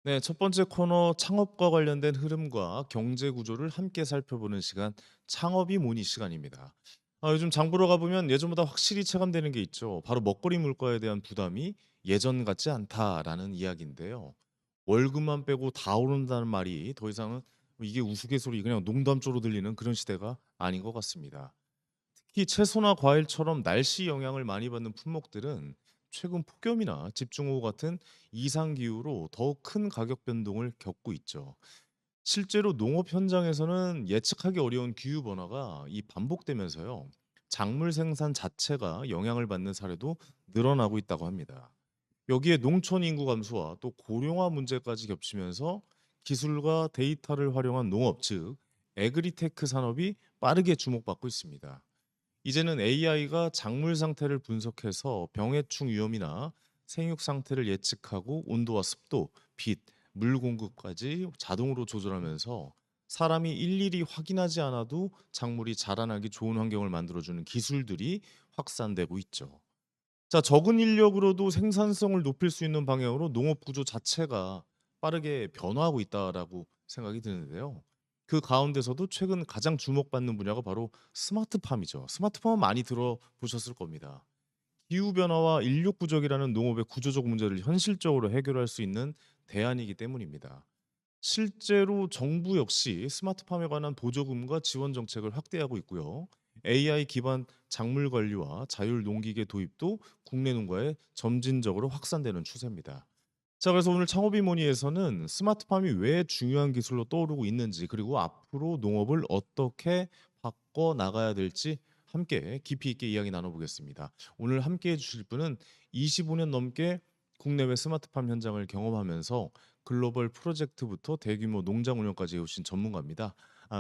네, 첫 번째 코너 창업과 관련된 흐름과 경제 구조를 함께 살펴보는 시간, 창업이 뭐니 시간입니다. 요즘 장 보러 가보면 예전보다 확실히 체감되는 게 있죠. 바로 먹거리 물가에 대한 부담이 예전 같지 않다라는 이야기인데요. 월급만 빼고 다 오른다는 말이 더 이상은 이게 우스갯소리 그냥 농담조로 들리는 그런 시대가 아닌 것 같습니다. 특히 채소나 과일처럼 날씨 영향을 많이 받는 품목들은 최근 폭염이나 집중호우 같은 이상 기후로 더욱 큰 가격 변동을 겪고 있죠. 실제로 농업 현장에서는 예측하기 어려운 기후 변화가 이 반복되면서요. 작물 생산 자체가 영향을 받는 사례도 늘어나고 있다고 합니다. 여기에 농촌 인구 감소와 또 고령화 문제까지 겹치면서 기술과 데이터를 활용한 농업, 즉 에그리테크 산업이 빠르게 주목받고 있습니다. 이제는 AI가 작물 상태를 분석해서 병해충 위험이나 생육 상태를 예측하고 온도와 습도, 빛, 물 공급까지 자동으로 조절하면서 사람이 일일이 확인하지 않아도 작물이 자라나기 좋은 환경을 만들어주는 기술들이 확산되고 있죠. 자, 적은 인력으로도 생산성을 높일 수 있는 방향으로 농업 구조 자체가 빠르게 변화하고 있다라고 생각이 드는데요. 그 가운데서도 최근 가장 주목받는 분야가 바로 스마트팜이죠. 스마트팜은 많이 들어보셨을 겁니다. 기후 변화와 인력 부족이라는 농업의 구조적 문제를 현실적으로 해결할 수 있는 대안이기 때문입니다. 실제로 정부 역시 스마트팜에 관한 보조금과 지원 정책을 확대하고 있고요. AI 기반 작물 관리와 자율 농기계 도입도 국내 농가에 점진적으로 확산되는 추세입니다. 자, 그래서 오늘 창업이모니에서는 스마트팜이 왜 중요한 기술로 떠오르고 있는지, 그리고 앞으로 농업을 어떻게 바꿔 나가야 될지 함께 깊이 있게 이야기 나눠보겠습니다. 오늘 함께 해주실 분은 25년 넘게 국내외 스마트팜 현장을 경험하면서 글로벌 프로젝트부터 대규모 농장 운영까지 해오신 전문가입니다.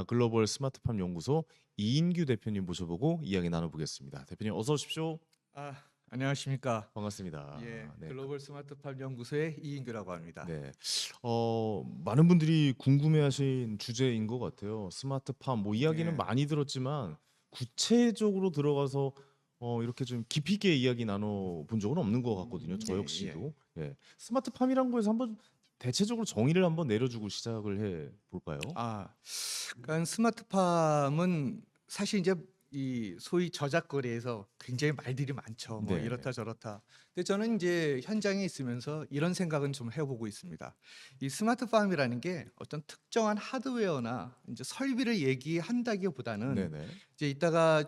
글로벌 스마트팜 연구소 이인규 대표님 모셔보고 이야기 나눠보겠습니다. 대표님 어서 오십시오. 아, 안녕하십니까. 예, 반갑습니다. 네. 글로벌 스마트팜 연구소의 이인규라고 합니다. 네. 많은 분들이 궁금해하신 주제인 것 같아요. 스마트팜 뭐 이야기는 예, 많이 들었지만 구체적으로 들어가서 이렇게 좀 깊이 있게 이야기 나눠 본 적은 없는 것 같거든요. 저 예, 예. 역시도. 예. 스마트팜이란 거에서 한번 대체적으로 정의를 한번 내려주고 시작을 해 볼까요? 아, 그러니까 스마트팜은 사실 이제 이 소위 저작거리에서 굉장히 말들이 많죠. 뭐 네. 이렇다 저렇다. 근데 저는 이제 현장에 있으면서 이런 생각은 좀 해보고 있습니다. 이 스마트팜이라는 게 어떤 특정한 하드웨어나 이제 설비를 얘기한다기보다는 네네. 이제 이따가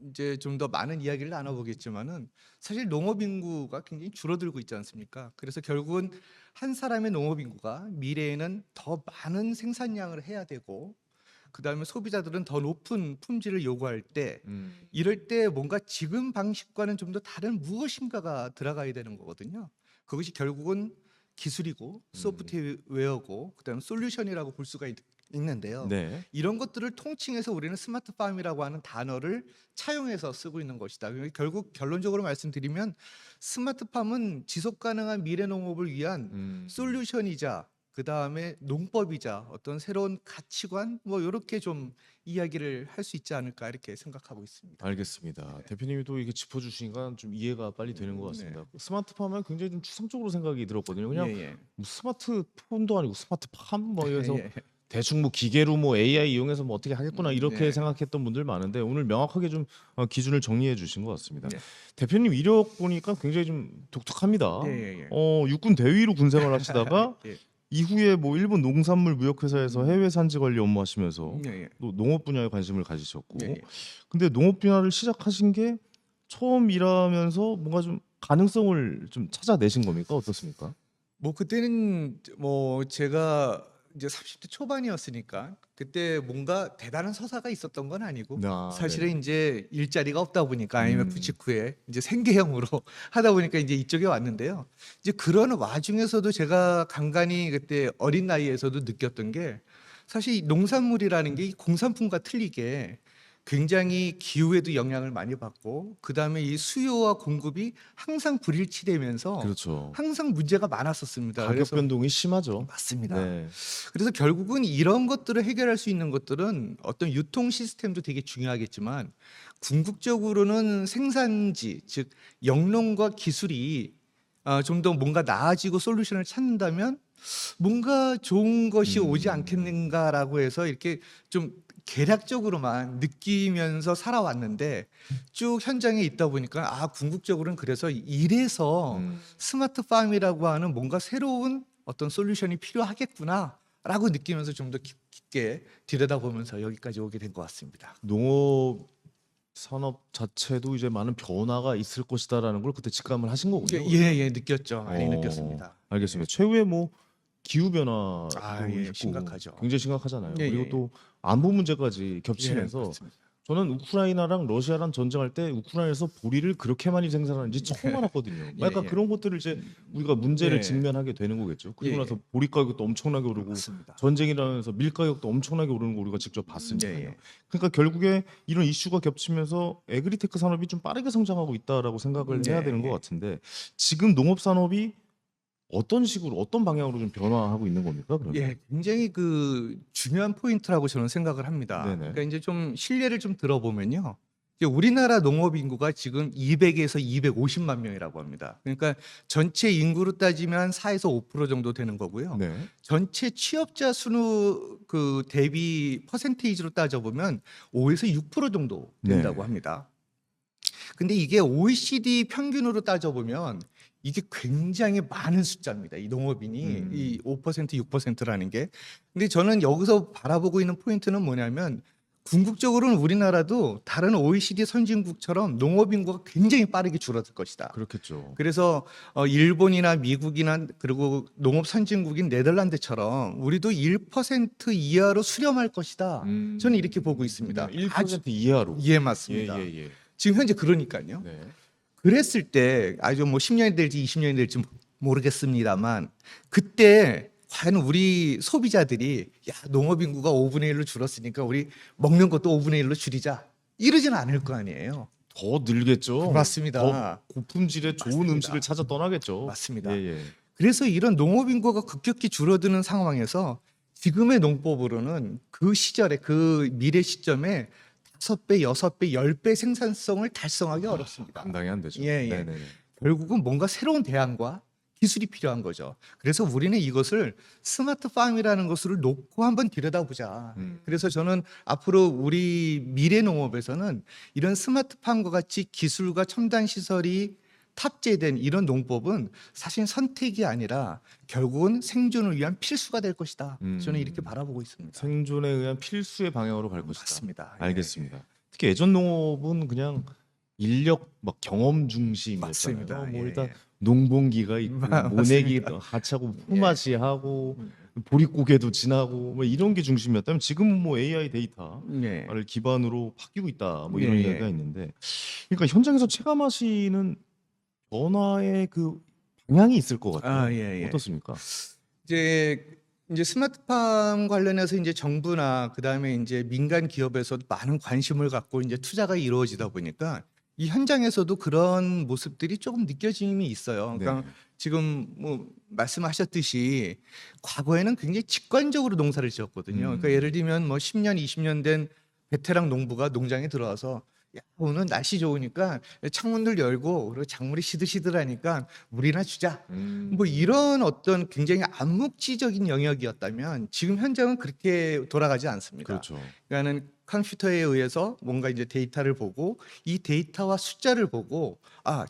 이제 좀 더 많은 이야기를 나눠보겠지만은 사실 농업 인구가 굉장히 줄어들고 있지 않습니까? 그래서 결국은 한 사람의 농업 인구가 미래에는 더 많은 생산량을 해야 되고 그다음에 소비자들은 더 높은 품질을 요구할 때 음. 이럴 때 뭔가 지금 방식과는 좀 더 다른 무엇인가가 들어가야 되는 거거든요. 그것이 결국은 기술이고 음. 소프트웨어고 그다음에 솔루션이라고 볼 수가 있는데요. 네. 이런 것들을 통칭해서 우리는 스마트팜이라고 하는 단어를 차용해서 쓰고 있는 것이다. 결국 결론적으로 말씀드리면 스마트팜은 지속 가능한 미래 농업을 위한 음. 솔루션이자 그다음에 농법이자 어떤 새로운 가치관 뭐 요렇게 좀 이야기를 할 수 있지 않을까 이렇게 생각하고 있습니다. 알겠습니다. 네. 대표님이 또 이렇게 짚어주시니까 좀 이해가 빨리 되는 것 네. 같습니다. 스마트팜은 굉장히 좀 추상적으로 생각이 들었거든요. 그냥 예예. 뭐 스마트폰도 아니고 스마트팜 뭐 이래서 예. 대충 뭐 기계로 뭐 AI 이용해서 뭐 어떻게 하겠구나 이렇게 네. 생각했던 분들 많은데 오늘 명확하게 좀 기준을 정리해 주신 것 같습니다. 네. 대표님 이력 보니까 굉장히 좀 독특합니다. 예예예. 육군 대위로 군 생활하시다가 예. 이후에 뭐 일본 농산물 무역회사에서 음. 해외 산지 관리 업무하시면서 예예. 또 농업 분야에 관심을 가지셨고, 예예. 근데 농업 분야를 시작하신 게 처음 일하면서 뭔가 좀 가능성을 좀 찾아내신 겁니까? 어떻습니까? 뭐 그때는 뭐 제가 이제 30대 초반이었으니까 그때 뭔가 대단한 서사가 있었던 건 아니고 아, 사실은 네네. 인제 일자리가 없다 보니까 IMF 음. 직후에 이제 생계형으로 하다 보니까 인제 이쪽에 왔는데요. 이제 그런 와중에서도 제가 간간히 그때 어린 나이에서도 느꼈던 게 사실 이 농산물이라는 게 이 공산품과 틀리게 굉장히 기후에도 영향을 많이 받고 그다음에 이 수요와 공급이 항상 불일치되면서 그렇죠. 항상 문제가 많았었습니다. 가격 그래서 변동이 심하죠. 맞습니다. 네. 그래서 결국은 이런 것들을 해결할 수 있는 것들은 어떤 유통 시스템도 되게 중요하겠지만 궁극적으로는 생산지 즉 영농과 기술이 좀 더 뭔가 나아지고 솔루션을 찾는다면 뭔가 좋은 것이 오지 음. 않겠는가라고 해서 이렇게 좀 계략적으로만 느끼면서 살아왔는데 쭉 현장에 있다 보니까 궁극적으로는 그래서 이래서 음. 스마트팜이라고 하는 뭔가 새로운 어떤 솔루션이 필요하겠구나라고 느끼면서 좀 더 깊게 들여다보면서 여기까지 오게 된 것 같습니다. 농업 산업 자체도 이제 많은 변화가 있을 것이다라는 걸 그때 직감을 하신 거군요. 예, 느꼈죠. 많이 어, 느꼈습니다. 알겠습니다. 최후에 뭐 기후 변화도 예, 있고 심각하죠. 굉장히 심각하잖아요. 예, 그리고 예. 또 안보 문제까지 예, 겹치면서 맞습니다. 저는 우크라이나랑 러시아랑 전쟁할 때 우크라이나에서 보리를 그렇게 많이 생산하는지 처음 알았거든요. 예, 약간 예. 그런 것들을 이제 우리가 문제를 예. 직면하게 되는 거겠죠. 그리고 예, 나서 예. 보리 가격도 엄청나게 오르고 맞습니다. 전쟁이라면서 밀 가격도 엄청나게 오르는 거 우리가 직접 예, 봤으니까요. 예. 그러니까 결국에 이런 이슈가 겹치면서 에그리테크 산업이 좀 빠르게 성장하고 있다라고 생각을 해야 되는 것 예. 같은데 지금 농업 산업이 어떤 식으로 어떤 방향으로 좀 변화하고 있는 겁니까? 그러면? 예, 굉장히 그 중요한 포인트라고 저는 생각을 합니다. 네네. 그러니까 인제 좀 실례를 좀 들어보면요. 이제 우리나라 농업 인구가 지금 200에서 250만 명이라고 합니다. 그러니까 전체 인구로 따지면 한 4에서 5% 정도 되는 거고요. 네. 전체 취업자 수는 그 대비 퍼센테이지로 따져 보면 5에서 6% 정도 된다고 네. 합니다. 근데 이게 OECD 평균으로 따져 보면 이게 굉장히 많은 숫자입니다. 이 농업인이 이 5% 6%라는 게. 근데 저는 여기서 바라보고 있는 포인트는 뭐냐면 궁극적으로는 우리나라도 다른 OECD 선진국처럼 농업 인구가 굉장히 빠르게 줄어들 것이다. 그렇겠죠. 그래서 일본이나 미국이나 그리고 농업 선진국인 네덜란드처럼 우리도 1% 이하로 수렴할 것이다. 저는 이렇게 보고 있습니다. 1% 이하로. 예, 맞습니다. 예. 지금 현재 그러니까요. 네. 그랬을 때 아주 뭐 10년이 될지 20년이 될지 모르겠습니다만 그때 과연 우리 소비자들이 야, 농업 인구가 5분의 1로 줄었으니까 우리 먹는 것도 5분의 1로 줄이자. 이러지는 않을 거 아니에요. 더 늘겠죠. 맞습니다. 더 고품질의 좋은 맞습니다. 음식을 찾아 떠나겠죠. 맞습니다. 예. 그래서 이런 농업 인구가 급격히 줄어드는 상황에서 지금의 농법으로는 그 시절에 그 미래 시점에 5배, 6배, 10배 생산성을 달성하기 어렵습니다. 감당이 안 되죠. 예. 네네네. 결국은 뭔가 새로운 대안과 기술이 필요한 거죠. 그래서 우리는 이것을 스마트팜이라는 것을 놓고 한번 들여다보자. 그래서 저는 앞으로 우리 미래 농업에서는 이런 스마트팜과 같이 기술과 첨단 시설이 탑재된 이런 농법은 사실 선택이 아니라 결국은 생존을 위한 필수가 될 것이다. 저는 이렇게 바라보고 있습니다. 생존에 의한 필수의 방향으로 갈 것이다. 맞습니다. 예. 알겠습니다. 특히 예전 농업은 그냥 인력 막 경험 중심이었잖아요. 맞습니다. 뭐 예, 일단 예. 농봉기가 있고 모내기 같이 하고 품앗이 하고 보릿고개도 지나고 뭐 이런 게 중심이었다면 지금은 뭐 AI 데이터를 예. 기반으로 바뀌고 있다. 뭐 이런 예, 이야기가 예. 있는데 그러니까 현장에서 체감하시는 변화의 그 방향이 있을 것 같아요. 예. 어떻습니까? 이제 스마트팜 관련해서 이제 정부나 그다음에 이제 민간 기업에서 많은 관심을 갖고 이제 투자가 이루어지다 보니까 이 현장에서도 그런 모습들이 조금 느껴짐이 있어요. 그러니까 네. 지금 뭐 말씀하셨듯이 과거에는 굉장히 직관적으로 농사를 지었거든요. 그러니까 예를 들면 뭐 10년, 20년 된 베테랑 농부가 농장에 들어와서 야, 오늘 날씨 좋으니까 창문들 열고 그리고 작물이 시들시들하니까 물이나 주자. 뭐 이런 어떤 굉장히 암묵지적인 영역이었다면 지금 현장은 그렇게 돌아가지 않습니다. 그렇죠. 그러니까는 컴퓨터에 의해서 뭔가 이제 데이터를 보고 이 데이터와 숫자를 보고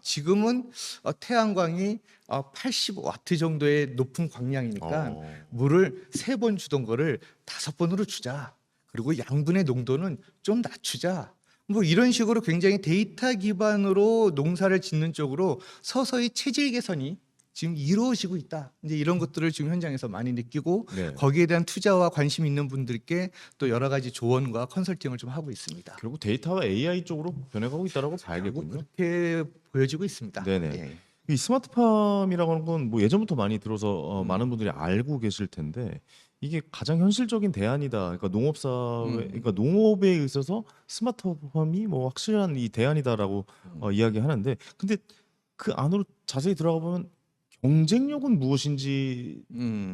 지금은 태양광이 80와트 정도의 높은 광량이니까 물을 3번 주던 거를 5번으로 주자. 그리고 양분의 농도는 좀 낮추자. 뭐 이런 식으로 굉장히 데이터 기반으로 농사를 짓는 쪽으로 서서히 체질 개선이 지금 이루어지고 있다. 이제 이런 것들을 지금 현장에서 많이 느끼고 네. 거기에 대한 투자와 관심 있는 분들께 또 여러 가지 조언과 컨설팅을 좀 하고 있습니다. 결국 데이터와 AI 쪽으로 변해가고 있다라고 봐야겠군요. 그렇게 보여지고 있습니다. 네네. 예. 이 스마트팜이라고 하는 건 뭐 예전부터 많이 들어서 많은 분들이 알고 계실 텐데 이게 가장 현실적인 대안이다. 그러니까 그러니까 농업에 있어서 스마트팜이 뭐 확실한 이 대안이다라고 이야기하는데 근데 그 안으로 자세히 들어가 보면 경쟁력은 무엇인지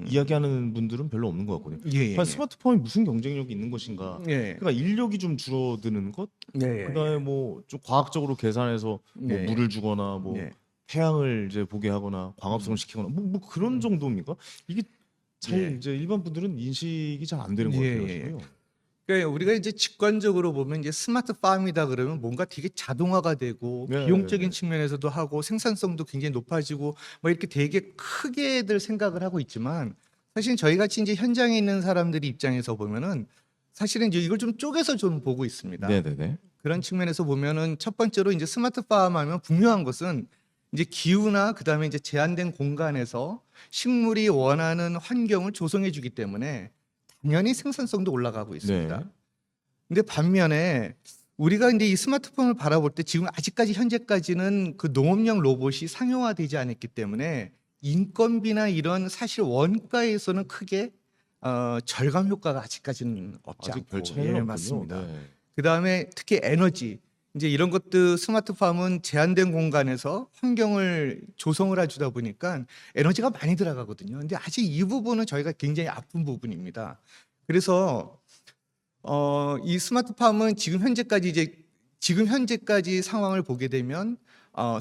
이야기하는 분들은 별로 없는 것 같거든요. 예. 과연 스마트팜이 무슨 경쟁력이 있는 것인가? 예. 그러니까 인력이 좀 줄어드는 것, 예. 그다음에 뭐 좀 과학적으로 계산해서 뭐 예. 물을 주거나 뭐 예. 태양을 이제 보게 하거나 광합성을 시키거나 뭐 그런 정도입니까? 이게 잘 예. 이제 일반 분들은 인식이 잘 안 되는 것 같아요. 예예. 지금. 그러니까 우리가 이제 직관적으로 보면 이제 스마트팜이다 그러면 뭔가 되게 자동화가 되고 네. 비용적인 측면에서도 하고 생산성도 굉장히 높아지고 뭐 이렇게 되게 크게들 생각을 하고 있지만 사실 저희 같이 이제 현장에 있는 사람들이 입장에서 보면은 사실은 이제 이걸 좀 쪼개서 좀 보고 있습니다. 네네네. 그런 측면에서 보면은 첫 번째로 이제 스마트팜 하면 분명한 것은 이제 기후나 그다음에 이제 제한된 공간에서 식물이 원하는 환경을 조성해 주기 때문에 당연히 생산성도 올라가고 있습니다. 네. 근데 반면에 우리가 이제 이 스마트폰을 바라볼 때 지금 아직까지 현재까지는 그 농업용 로봇이 상용화되지 않았기 때문에 인건비나 이런 사실 원가에서는 크게 절감 효과가 아직까지는 없지 아직 별 않고 차이는 없군요. 맞습니다. 네. 그다음에 특히 에너지 이제 이런 것도 스마트팜은 제한된 공간에서 환경을 조성을 해 주다 보니까 에너지가 많이 들어가거든요. 근데 아직 이 부분은 저희가 굉장히 아픈 부분입니다. 그래서 이 스마트팜은 지금 현재까지 상황을 보게 되면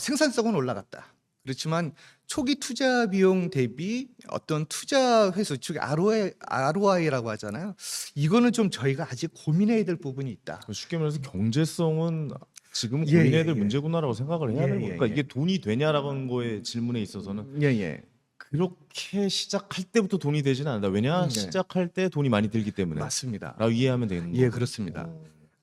생산성은 올라갔다. 그렇지만 초기 투자 비용 대비 어떤 투자 회수 즉 ROI라고 하잖아요. 이거는 좀 저희가 아직 고민해야 될 부분이 있다. 쉽게 말해서 경제성은 지금 예, 고민해야 예, 될 예. 문제구나라고 생각을 해야 예, 되는 예, 거니까 예. 이게 돈이 되냐라는 거의 질문에 있어서는 예예. 그렇게 시작할 때부터 돈이 되지는 않는다. 왜냐? 네. 시작할 때 돈이 많이 들기 때문에. 맞습니다. 라고 이해하면 되는 예, 거고. 그렇습니다.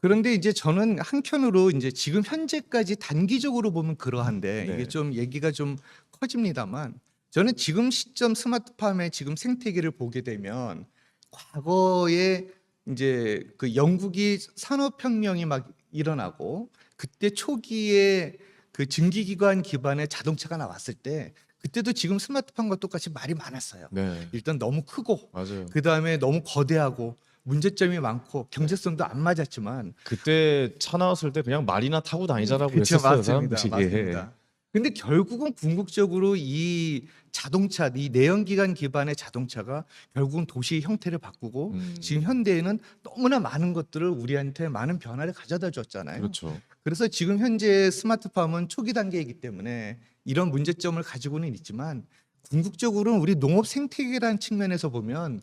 그런데 이제 저는 한편으로 이제 지금 현재까지 단기적으로 보면 그러한데 네. 이게 좀 얘기가 좀 커집니다만 저는 지금 시점 스마트팜의 지금 생태계를 보게 되면 과거에 이제 그 영국이 산업혁명이 막 일어나고 그때 초기에 그 증기기관 기반의 자동차가 나왔을 때 그때도 지금 스마트팜과 똑같이 말이 많았어요. 네. 일단 너무 크고 맞아요. 그다음에 너무 거대하고 문제점이 많고 경제성도 안 맞았지만 그때 차 나왔을 때 그냥 말이나 타고 다니자라고 그쵸, 했었어요, 맞습니다. 사람들이. 맞습니다. 근데 결국은 궁극적으로 이 자동차, 이 내연기관 기반의 자동차가 결국은 도시의 형태를 바꾸고 지금 현대에는 너무나 많은 것들을 우리한테 많은 변화를 가져다 줬잖아요. 그렇죠. 그래서 지금 현재 스마트팜은 초기 단계이기 때문에 이런 문제점을 가지고는 있지만 궁극적으로는 우리 농업 생태계라는 측면에서 보면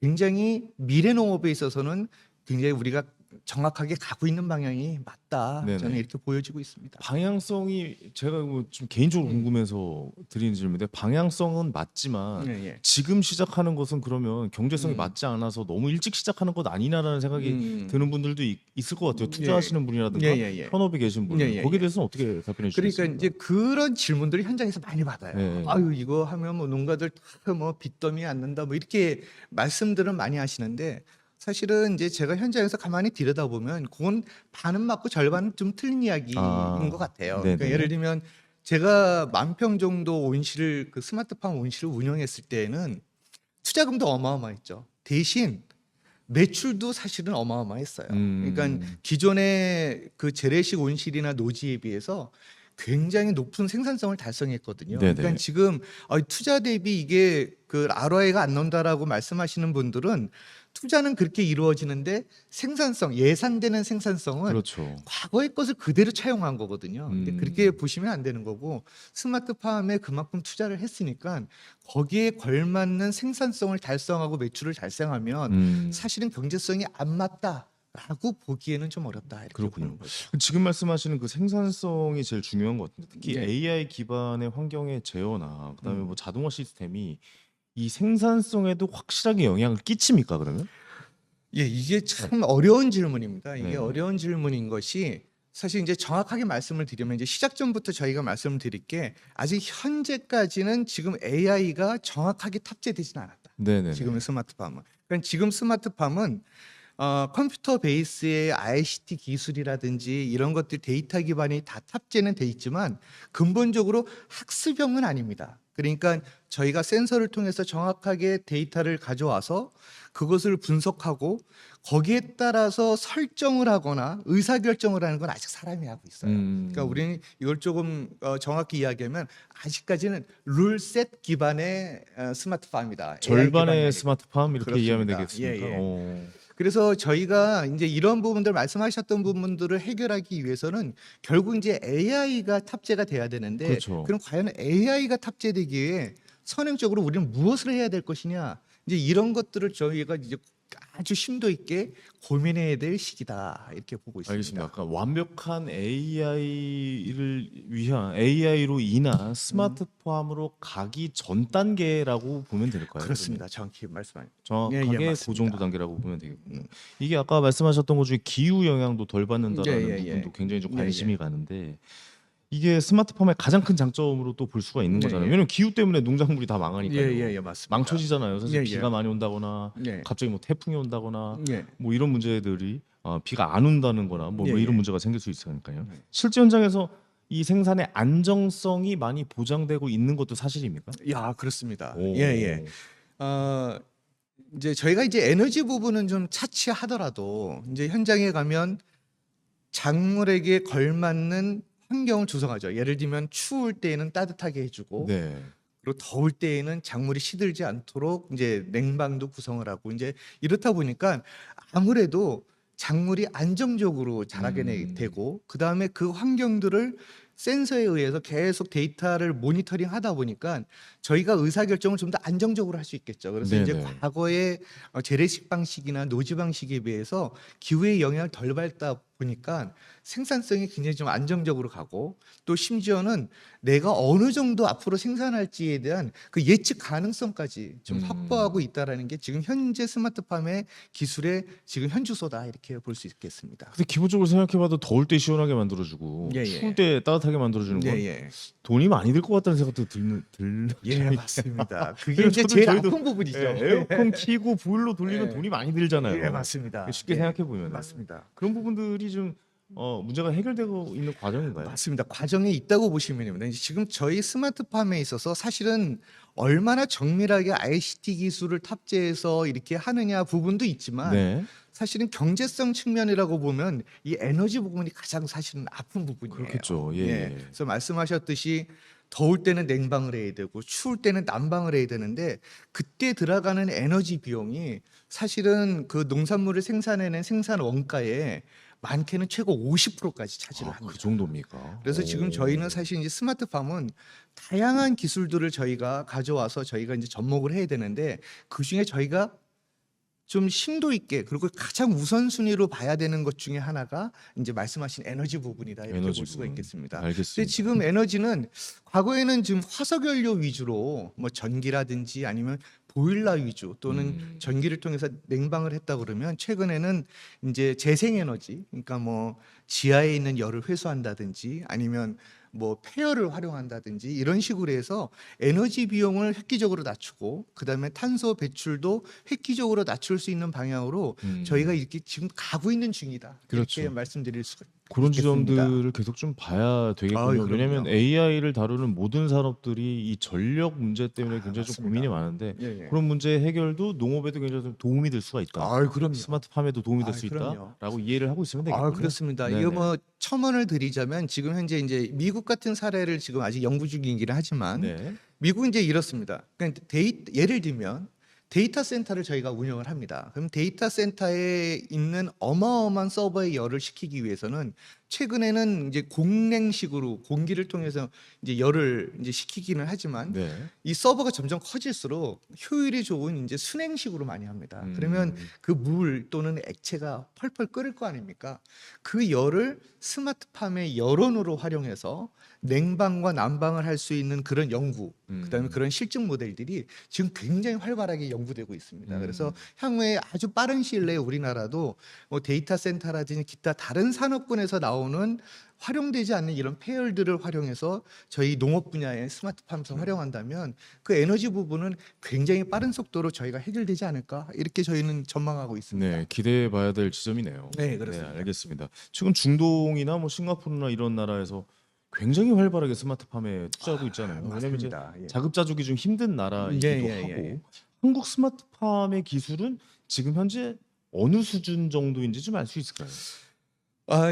굉장히 미래 농업에 있어서는 굉장히 우리가 정확하게 가고 있는 방향이 맞다. 네네. 저는 이렇게 보여지고 있습니다. 방향성이 제가 좀 개인적으로 궁금해서 드리는 질문인데 방향성은 맞지만 예, 예. 지금 시작하는 것은 그러면 경제성이 음. 맞지 않아서 너무 일찍 시작하는 것 아니냐라는 생각이 드는 분들도 있을 것 같아요. 투자하시는 분이라든가 예, 예, 예. 현업에 계신 분들. 예, 예, 거기에 예. 대해서는 어떻게 답변해 주시겠습니까? 그러니까 이제 그런 질문들을 현장에서 많이 받아요. 네. 아유 이거 하면 뭐 농가들 다 뭐 빚더미 않는다 뭐 이렇게 말씀들은 많이 하시는데 사실은 이제 제가 현장에서 가만히 들여다보면 그건 반은 맞고 절반은 좀 틀린 이야기인 아, 것 같아요. 네네. 그러니까 예를 들면 제가 10,000평 정도 온실을 그 스마트팜 온실을 운영했을 때에는 투자금도 어마어마했죠. 대신 매출도 사실은 어마어마했어요. 그러니까 기존의 그 재래식 온실이나 노지에 비해서 굉장히 높은 생산성을 달성했거든요. 네네. 그러니까 지금 투자 대비 이게 그 ROI가 안 나온다라고 말씀하시는 분들은 투자는 그렇게 이루어지는데 생산성, 예상되는 생산성은 그렇죠. 과거의 것을 그대로 차용한 거거든요. 근데 음. 그렇게 보시면 안 되는 거고 스마트팜에 그만큼 투자를 했으니까 거기에 걸맞는 생산성을 달성하고 매출을 달성하면 사실은 경제성이 안 맞다라고 보기에는 좀 어렵다 이렇게 그렇군요. 보는 거죠. 지금 말씀하시는 그 생산성이 제일 중요한 것 같은데 특히 네. AI 기반의 환경의 제어나 그다음에 음. 뭐 자동화 시스템이 이 생산성에도 확실하게 영향을 끼칩니까 그러면? 예, 이게 참 어려운 질문입니다. 이게 네. 어려운 질문인 것이 사실 이제 정확하게 말씀을 드리면 이제 시작 전부터 저희가 말씀을 드릴 게 아직 현재까지는 지금 AI가 정확하게 탑재되지는 않았다. 네네. 지금의 스마트팜은. 그러니까 지금 스마트팜은 컴퓨터 베이스의 ICT 기술이라든지 이런 것들 데이터 기반이 다 탑재는 돼 있지만 근본적으로 학습형은 아닙니다. 그러니까 저희가 센서를 통해서 정확하게 데이터를 가져와서 그것을 분석하고 거기에 따라서 설정을 하거나 의사결정을 하는 건 아직 사람이 하고 있어요. 그러니까 우리는 이걸 조금 정확히 이야기하면 아직까지는 룰셋 기반의 스마트팜이다. AI 기반이 절반의 아니고. 스마트팜 이렇게 이해하면 그렇습니다. 되겠습니까? 예, 예. 그래서 저희가 이제 이런 부분들 말씀하셨던 부분들을 해결하기 위해서는 결국 이제 AI가 탑재가 돼야 되는데 그렇죠. 그럼 과연 AI가 탑재되기에 선행적으로 우리는 무엇을 해야 될 것이냐? 이제 이런 것들을 저희가 이제 아주 심도 있게 고민해야 될 시기다 이렇게 보고 알겠습니다. 있습니다. 아까 완벽한 AI를 위한 AI로 인한 음. 스마트팜으로 가기 전 단계라고 보면 될까요? 그러면? 그렇습니다. 정확히 말씀하신. 정확하게 그 맞습니다. 정도 단계라고 보면 되겠군요. 음. 이게 아까 말씀하셨던 것 중에 기후 영향도 덜 받는다라는 예, 예, 예. 부분도 굉장히 좀 예, 관심이 예. 가는데 이게 스마트팜의 가장 큰 장점으로 또 볼 수가 있는 예, 거잖아요. 예. 왜냐면 기후 때문에 농작물이 다 망하니까요. 예, 맞습니다. 망쳐지잖아요. 사실 예, 비가 예. 많이 온다거나 예. 갑자기 뭐 태풍이 온다거나 예. 뭐 이런 문제들이 비가 안 온다는 거나 뭐 예, 이런 예. 문제가 생길 수 있으니까요. 예. 실제 현장에서 이 생산의 안정성이 많이 보장되고 있는 것도 사실입니까? 야, 그렇습니다. 오. 예. 어, 이제 저희가 이제 에너지 부분은 좀 차치하더라도 이제 현장에 가면 작물에게 걸맞는 환경을 조성하죠. 예를 들면 추울 때에는 따뜻하게 해주고 네. 그리고 더울 때에는 작물이 시들지 않도록 이제 냉방도 구성을 하고 이제 이렇다 보니까 아무래도 작물이 안정적으로 자라게 되고 그다음에 그 환경들을 센서에 의해서 계속 데이터를 모니터링 하다 보니까 저희가 의사결정을 좀 더 안정적으로 할 수 있겠죠. 그래서 이제 네네. 과거의 재래식 방식이나 노지 방식에 비해서 기후의 영향을 덜 받다 보니까 생산성이 굉장히 좀 안정적으로 가고 또 심지어는 내가 어느 정도 앞으로 생산할지에 대한 그 예측 가능성까지 좀 확보하고 있다라는 게 지금 현재 스마트팜의 기술의 지금 현주소다 이렇게 볼 수 있겠습니다. 근데 기본적으로 생각해봐도 더울 때 시원하게 만들어주고 예, 예. 추울 때 따뜻하게 만들어주는 건 예. 돈이 많이 들 것 같다는 생각도 들는 예, 맞습니다. 그게 그리고 이제 저도 제일 저희도 아픈 부분이죠. 에어컨 키고 보일러 돌리면 예. 돈이 많이 들잖아요. 예, 맞습니다. 쉽게 예, 생각해 보면 맞습니다. 그런 부분들이 좀 문제가 해결되고 있는 과정인가요? 맞습니다. 과정에 있다고 보시면 됩니다. 이제 지금 저희 스마트팜에 있어서 사실은 얼마나 정밀하게 ICT 기술을 탑재해서 이렇게 하느냐 부분도 있지만 네, 사실은 경제성 측면이라고 보면 이 에너지 부분이 가장 사실은 아픈 부분이에요. 그렇겠죠. 예. 그래서 말씀하셨듯이 더울 때는 냉방을 해야 되고 추울 때는 난방을 해야 되는데 그때 들어가는 에너지 비용이 사실은 그 농산물을 생산해낸 생산 원가에 많게는 최고 50%까지 차지를 합니다. 그 정도입니까? 그래서 지금 오. 저희는 사실 이제 스마트팜은 다양한 기술들을 저희가 가져와서 저희가 이제 접목을 해야 되는데 그 중에 저희가 좀 심도 있게 그리고 가장 우선순위로 봐야 되는 것 중에 하나가 이제 말씀하신 에너지 부분이다 이렇게 에너지 볼 수가 부분. 있겠습니다. 근데 알겠습니다. 지금 에너지는 과거에는 지금 화석연료 위주로 뭐 전기라든지 아니면 보일러 위주 또는 전기를 통해서 냉방을 했다 그러면 최근에는 이제 재생에너지 그러니까 뭐 지하에 있는 열을 회수한다든지 아니면 뭐 폐열을 활용한다든지 이런 식으로 해서 에너지 비용을 획기적으로 낮추고 그다음에 탄소 배출도 획기적으로 낮출 수 있는 방향으로 저희가 이렇게 지금 가고 있는 중이다. 그렇죠. 이렇게 말씀드릴 수가 그런 있겠습니다. 지점들을 계속 좀 봐야 되겠군요. 아유, 왜냐하면 그럼요. AI를 다루는 모든 산업들이 이 전력 문제 때문에 굉장히 좀 맞습니다. 고민이 많은데 예. 그런 문제 해결도 농업에도 굉장히 좀 도움이 될 수가 있다. 아유, 그럼요. 스마트팜에도 도움이 될 수 그럼요. 있다라고 이해를 하고 있으면 되겠군요. 아, 그렇습니다. 네네. 이거 뭐 첨언을 드리자면 지금 현재 이제 미국 같은 사례를 지금 아직 연구 중이긴 하지만 네. 미국은 이제 이렇습니다. 그러니까 예를 들면 데이터 센터를 저희가 운영을 합니다. 그럼 데이터 센터에 있는 어마어마한 서버의 열을 식히기 위해서는 최근에는 이제 공냉식으로 공기를 통해서 이제 열을 이제 식히기는 하지만 네. 이 서버가 점점 커질수록 효율이 좋은 이제 순행식으로 많이 합니다. 그러면 그 물 또는 액체가 펄펄 끓을 거 아닙니까? 그 열을 스마트팜의 열원으로 활용해서 냉방과 난방을 할 수 있는 그런 연구, 그다음에 그런 실증 모델들이 지금 굉장히 활발하게 연구되고 있습니다. 그래서 향후에 아주 빠른 시일 내에 우리나라도 뭐 데이터 센터라든지 기타 다른 산업군에서 나오는 활용되지 않는 이런 폐열들을 활용해서 저희 농업 분야의 스마트팜을 활용한다면 그 에너지 부분은 굉장히 빠른 속도로 저희가 해결되지 않을까 이렇게 저희는 전망하고 있습니다. 네, 기대해 봐야 될 지점이네요. 네, 그렇습니다. 알겠습니다. 지금 중동이나 뭐 싱가포르나 이런 나라에서 굉장히 활발하게 스마트팜에 투자하고 있잖아요. 왜냐면 이제 맞습니다. 예. 자급자족이 좀 힘든 나라이기도 하고 한국 스마트팜의 기술은 지금 현재 어느 수준 정도인지 좀 알 수 있을까요?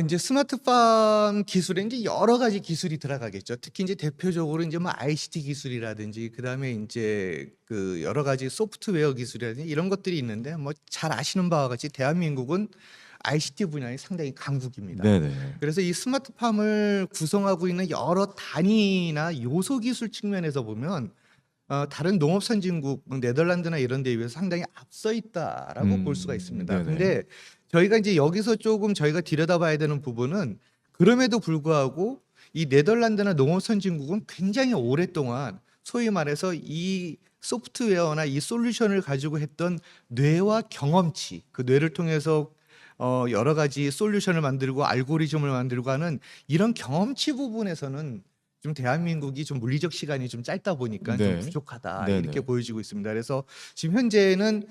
이제 스마트팜 기술에 이제 여러 가지 기술이 들어가겠죠. 특히 이제 대표적으로 이제 뭐 ICT 기술이라든지 그다음에 이제 그 여러 가지 소프트웨어 기술이라든지 이런 것들이 있는데 뭐 잘 아시는 바와 같이 대한민국은 ICT 분야에 상당히 강국입니다. 네네. 그래서 이 스마트팜을 구성하고 있는 여러 단위나 요소 기술 측면에서 보면 다른 농업 선진국 네덜란드나 이런 데에 비해서 상당히 앞서 있다라고 볼 수가 있습니다. 네네. 근데 저희가 이제 여기서 조금 저희가 들여다봐야 되는 부분은 그럼에도 불구하고 이 네덜란드나 농업 선진국은 굉장히 오랫동안 소위 말해서 이 소프트웨어나 이 솔루션을 가지고 했던 뇌와 경험치, 그 뇌를 통해서 여러 가지 솔루션을 만들고 알고리즘을 만들고 하는 이런 경험치 부분에서는 좀 대한민국이 좀 물리적 시간이 좀 짧다 보니까 좀 네. 부족하다 네네. 이렇게 보여지고 있습니다. 그래서 지금 현재는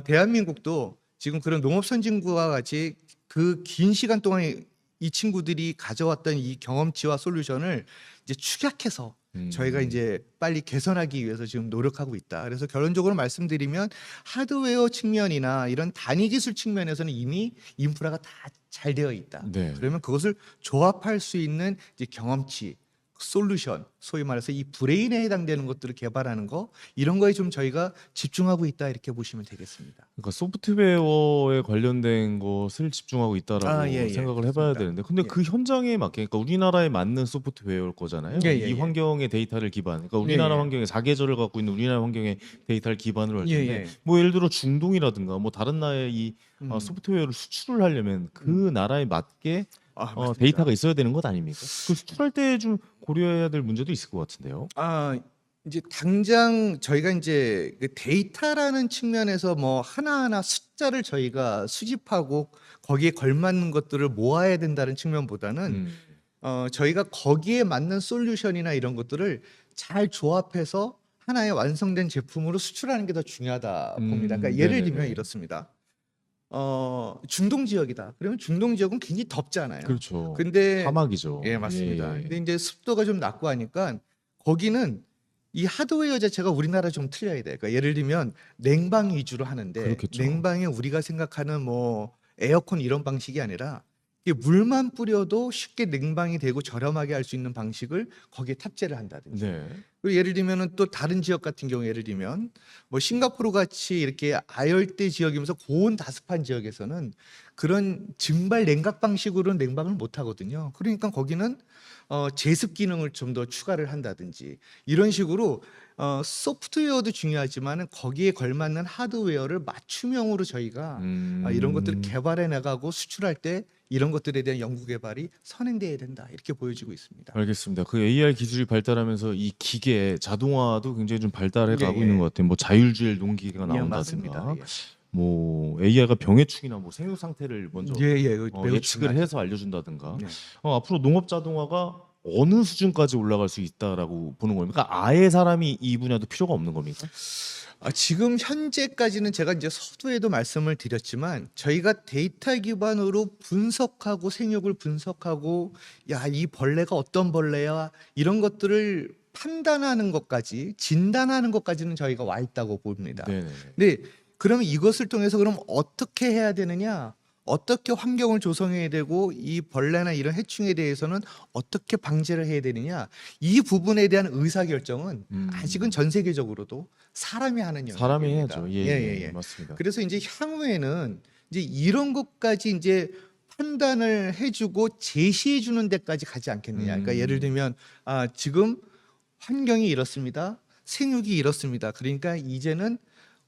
대한민국도 지금 그런 농업 선진국과 같이 그 긴 시간 동안 이 친구들이 가져왔던 이 경험치와 솔루션을 이제 축약해서 저희가 음. 이제 빨리 개선하기 위해서 지금 노력하고 있다. 그래서 결론적으로 말씀드리면 하드웨어 측면이나 이런 단위 기술 측면에서는 이미 인프라가 다 잘 되어 있다. 네. 그러면 그것을 조합할 수 있는 이제 경험치, 솔루션, 소위 말해서 이 브레인에 해당되는 것들을 개발하는 거 이런 거에 좀 저희가 집중하고 있다 이렇게 보시면 되겠습니다. 그러니까 소프트웨어에 관련된 것을 집중하고 있다라고 예, 생각을 해 봐야 좋습니다. 되는데 근데 예. 그 현장에 맞게 그러니까 우리나라에 맞는 소프트웨어일 거잖아요. 예, 이 예, 예. 환경의 데이터를 기반 그러니까 예, 우리나라 예. 환경에 사계절을 갖고 있는 우리나라 환경의 데이터를 기반으로 할 예, 텐데 예. 뭐 예를 들어 중동이라든가 뭐 다른 나라에 이 음. 소프트웨어를 수출을 하려면 그 나라에 맞게 맞습니다. 데이터가 있어야 되는 것 아닙니까? 그 수출할 때 좀 고려해야 될 문제도 있을 것 같은데요. 이제 당장 저희가 인제 그 데이터라는 측면에서 뭐 하나하나 숫자를 저희가 수집하고 거기에 걸맞는 것들을 모아야 된다는 측면보다는 음. 저희가 거기에 맞는 솔루션이나 이런 것들을 잘 조합해서 하나의 완성된 제품으로 수출하는 게 더 중요하다 봅니다. 그러니까 예를 들면 네네네. 이렇습니다. 중동 지역이다. 그러면 중동 지역은 굉장히 덥잖아요. 그렇죠. 근데 사막이죠. 예 맞습니다. 예예. 근데 인제 습도가 좀 낮고 하니까 거기는 이 하드웨어 자체가 우리나라 좀 틀려야 돼요. 그러니까 예를 들면 냉방 위주로 하는데 그렇겠죠. 냉방에 우리가 생각하는 뭐 에어컨 이런 방식이 아니라 이게 물만 뿌려도 쉽게 냉방이 되고 저렴하게 할 수 있는 방식을 거기에 탑재를 한다든지. 네. 그리고 예를 들면은 또 다른 지역 같은 경우 예를 들면 뭐 싱가포르 같이 이렇게 아열대 지역이면서 고온 다습한 지역에서는 그런 증발 냉각 방식으로는 냉방을 못 하거든요. 그러니까 거기는 제습 기능을 좀 더 추가를 한다든지 이런 식으로 소프트웨어도 중요하지만은 거기에 걸맞는 하드웨어를 맞춤형으로 저희가 이런 것들을 음. 개발해 나가고 수출할 때 이런 것들에 대한 연구 개발이 선행돼야 된다 이렇게 보여지고 있습니다. 알겠습니다. 그 AI 기술이 발달하면서 이 기계 자동화도 굉장히 좀 발달해 가고 있는 것 예예. 같아요. 뭐 자율주행 농기계가 예 맞습니다. 나온다든가 예. 뭐 AI가 병해충이나 뭐 생육 상태를 먼저 예예. 매우 예측을 중요하죠. 해서 알려준다든가 네. 앞으로 농업 자동화가 어느 수준까지 올라갈 수 있다라고 보는 겁니까? 아예 사람이 이 분야도 필요가 없는 겁니까? 지금 현재까지는 제가 이제 서두에도 말씀을 드렸지만 저희가 데이터 기반으로 분석하고 생육을 분석하고 야, 이 벌레가 어떤 벌레야 이런 것들을 판단하는 것까지 진단하는 것까지는 저희가 와 있다고 봅니다. 네네. 근데 그러면 이것을 통해서 그럼 어떻게 해야 되느냐? 어떻게 환경을 조성해야 되고 이 벌레나 이런 해충에 대해서는 어떻게 방제를 해야 되느냐? 이 부분에 대한 의사 결정은 아직은 전 세계적으로도 사람이 하는 사람이 영역입니다. 해야죠. 예예. 맞습니다. 그래서 이제 향후에는 이제 이런 것까지 이제 판단을 해주고 제시해 주는 데까지 가지 않겠느냐. 그러니까 예를 들면 지금 환경이 이렇습니다. 생육이 이렇습니다. 그러니까 이제는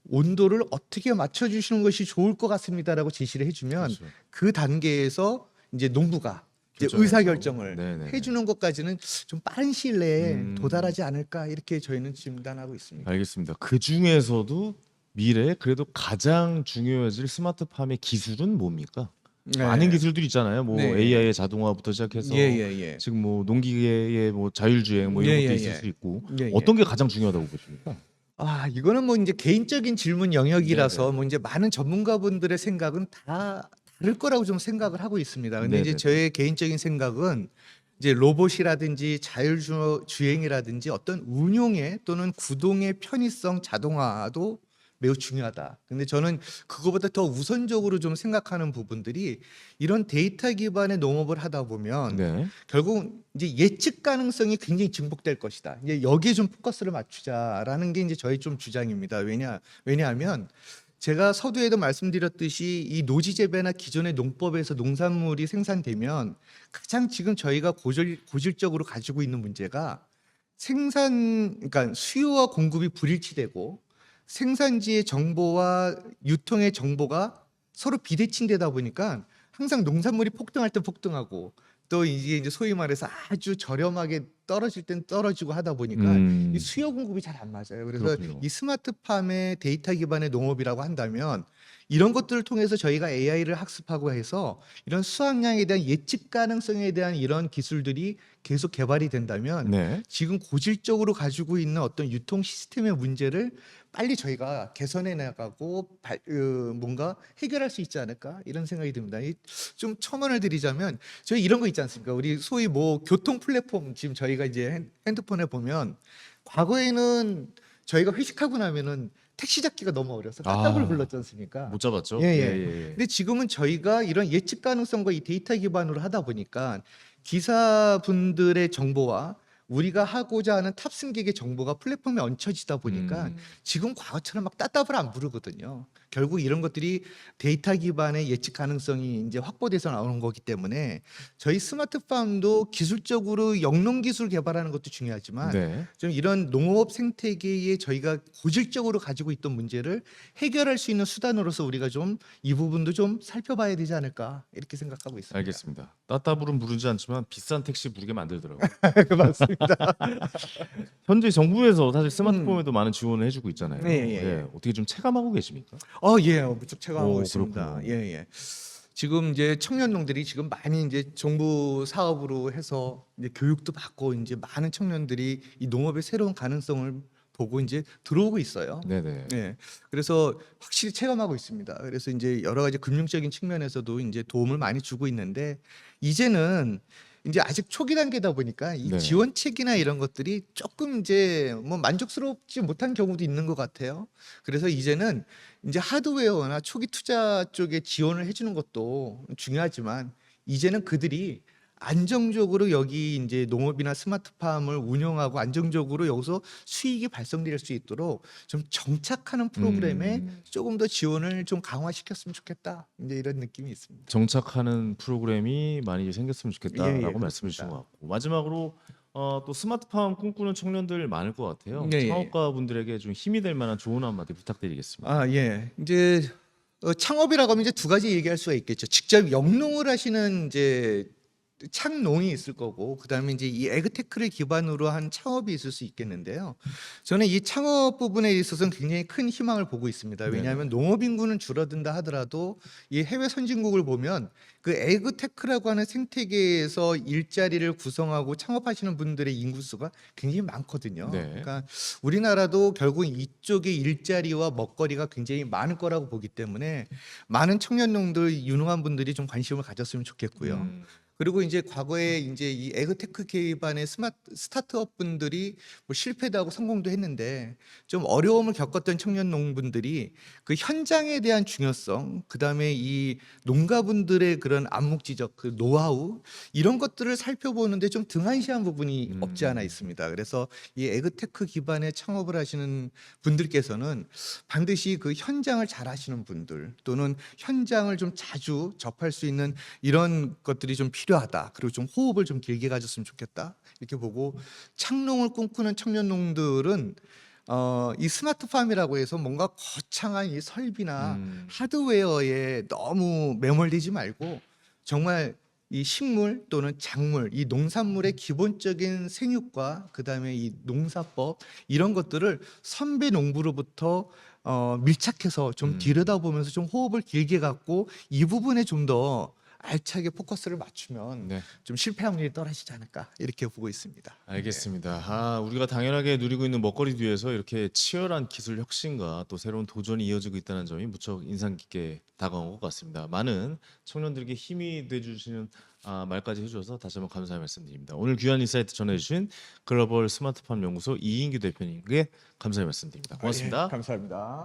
온도를 어떻게 맞춰주시는 것이 좋을 것 같습니다라고 제시를 해주면 그렇죠. 그 단계에서 이제 농부가 이제 결정해서. 의사 결정을 네네네. 해주는 것까지는 좀 빠른 시일 내에 음. 도달하지 않을까 이렇게 저희는 진단하고 있습니다. 알겠습니다. 그 중에서도 미래에 그래도 가장 중요해질 스마트팜의 기술은 뭡니까? 많은 기술들이 있잖아요. 뭐 네. AI의 자동화부터 시작해서 예예예. 지금 뭐 농기계의 뭐 자율주행 뭐 이런 것도 있을 예예예. 수 있고 예예. 어떤 게 가장 중요하다고 보십니까? 이거는 뭐 이제 개인적인 질문 영역이라서 네네. 뭐 이제 많은 전문가분들의 생각은 다 다를 거라고 좀 생각을 하고 있습니다. 근데 이제 네네네. 저의 개인적인 생각은 이제 로봇이라든지 자율주행이라든지 어떤 운용의 또는 구동의 편의성 자동화도 매우 중요하다. 근데 저는 그거보다 더 우선적으로 좀 생각하는 부분들이 이런 데이터 기반의 농업을 하다 보면 네. 결국 이제 예측 가능성이 굉장히 증폭될 것이다. 이제 여기에 좀 포커스를 맞추자라는 게 이제 저희 좀 주장입니다. 왜냐하면 제가 서두에도 말씀드렸듯이 이 노지 재배나 기존의 농법에서 농산물이 생산되면 가장 지금 저희가 고질적으로 가지고 있는 문제가 그러니까 수요와 공급이 불일치되고 생산지의 정보와 유통의 정보가 서로 비대칭되다 보니까 항상 농산물이 폭등할 땐 폭등하고 또 이게 이제 소위 말해서 아주 저렴하게 떨어질 땐 떨어지고 하다 보니까 이 음. 수요 공급이 잘 안 맞아요. 그래서 그렇군요. 이 스마트팜의 데이터 기반의 농업이라고 한다면 이런 것들을 통해서 저희가 AI를 학습하고 해서 이런 수확량에 대한 예측 가능성에 대한 이런 기술들이 계속 개발이 된다면 네. 지금 고질적으로 가지고 있는 어떤 유통 시스템의 문제를 빨리 저희가 개선해 나가고 뭔가 해결할 수 있지 않을까 이런 생각이 듭니다. 좀 첨언을 드리자면 저희 이런 거 있지 않습니까? 우리 소위 뭐 교통 플랫폼 지금 저희가 이제 핸드폰에 보면 과거에는 저희가 회식하고 나면은 택시 잡기가 너무 어려서 따따블 아. 불렀지 않습니까? 못 잡았죠? 예예. 예예예. 근데 지금은 저희가 이런 예측 가능성과 이 데이터 기반으로 하다 보니까 기사분들의 정보와 우리가 하고자 하는 탑승객의 정보가 플랫폼에 얹혀지다 보니까 음. 지금 과거처럼 막 따따블 안 부르거든요. 결국 이런 것들이 데이터 기반의 예측 가능성이 이제 확보돼서 나오는 거기 때문에 저희 스마트팜도 기술적으로 영농 기술 개발하는 것도 중요하지만 네. 좀 이런 농업 생태계에 저희가 고질적으로 가지고 있던 문제를 해결할 수 있는 수단으로서 우리가 좀 이 부분도 좀 살펴봐야 되지 않을까 이렇게 생각하고 있습니다. 알겠습니다. 따따블은 부르지 않지만 비싼 택시 부르게 만들더라고요. 맞습니다. 현재 정부에서 사실 음. 스마트폰에도 많은 지원을 해 주고 있잖아요. 네, 예, 예. 어떻게 좀 체감하고 계십니까? 예, 무척 체감하고 오, 있습니다. 그렇군요. 예, 예. 지금 이제 청년농들이 지금 많이 이제 정부 사업으로 해서 이제 교육도 받고 이제 많은 청년들이 이 농업의 새로운 가능성을 보고 이제 들어오고 있어요. 네네. 네. 그래서 확실히 체감하고 있습니다. 그래서 이제 여러 가지 금융적인 측면에서도 이제 도움을 많이 주고 있는데 이제는 이제 아직 초기 단계다 보니까 이 네. 지원책이나 이런 것들이 조금 이제 뭐 만족스럽지 못한 경우도 있는 것 같아요. 그래서 이제는 이제 하드웨어나 초기 투자 쪽에 지원을 해주는 것도 중요하지만 이제는 그들이 안정적으로 여기 이제 농업이나 스마트팜을 운영하고 안정적으로 여기서 수익이 발생될 수 있도록 좀 정착하는 프로그램에 조금 더 지원을 좀 강화시켰으면 좋겠다. 이제 이런 느낌이 있습니다. 정착하는 프로그램이 많이 생겼으면 좋겠다라고 예, 말씀해 주신 그렇습니다. 것 같고 마지막으로 또 스마트팜 꿈꾸는 청년들 많을 것 같아요. 예, 예, 예. 창업가분들에게 좀 힘이 될 만한 조언 한마디 부탁드리겠습니다. 예. 이제 창업이라고 하면 이제 두 가지 얘기할 수가 있겠죠. 직접 영농을 하시는 이제 창농이 있을 거고 그다음에 이제 이 에그테크를 기반으로 한 창업이 있을 수 있겠는데요. 저는 이 창업 부분에 있어서는 굉장히 큰 희망을 보고 있습니다. 왜냐하면 농업 인구는 줄어든다 하더라도 이 해외 선진국을 보면 그 에그테크라고 하는 생태계에서 일자리를 구성하고 창업하시는 분들의 인구수가 굉장히 많거든요. 네. 그러니까 우리나라도 결국 이쪽의 일자리와 먹거리가 굉장히 많을 거라고 보기 때문에 많은 청년농들 유능한 분들이 좀 관심을 가졌으면 좋겠고요. 음. 그리고 이제 과거에 이제 이 에그테크 기반의 스타트업 분들이 뭐 실패도 하고 성공도 했는데 좀 어려움을 겪었던 청년 농분들이 그 현장에 대한 중요성, 그다음에 이 농가분들의 그런 암묵지적 그 노하우 이런 것들을 살펴보는데 좀 등한시한 부분이 없지 않아 있습니다. 그래서 이 에그테크 기반의 창업을 하시는 분들께서는 반드시 그 현장을 잘 하시는 분들 또는 현장을 좀 자주 접할 수 있는 이런 것들이 좀 필요하다. 그리고 좀 호흡을 좀 길게 가졌으면 좋겠다. 이렇게 보고 창농을 꿈꾸는 청년농들은 이 스마트팜이라고 해서 뭔가 거창한 이 설비나 하드웨어에 너무 매몰되지 말고 정말 이 식물 또는 작물, 이 농산물의 기본적인 생육과 그다음에 이 농사법 이런 것들을 선배 농부로부터 밀착해서 좀 들여다보면서 좀 호흡을 길게 갖고 이 부분에 좀 더 알차게 포커스를 맞추면 네. 좀 실패 확률이 떨어지지 않을까 이렇게 보고 있습니다. 알겠습니다. 우리가 당연하게 누리고 있는 먹거리 뒤에서 이렇게 치열한 기술 혁신과 또 새로운 도전이 이어지고 있다는 점이 무척 인상 깊게 다가온 것 같습니다. 많은 청년들에게 힘이 돼주시는 말까지 해주셔서 다시 한번 감사의 말씀드립니다. 오늘 귀한 인사이트 전해주신 글로벌 스마트팜 연구소 이인규 대표님께 감사의 말씀드립니다. 고맙습니다. 감사합니다.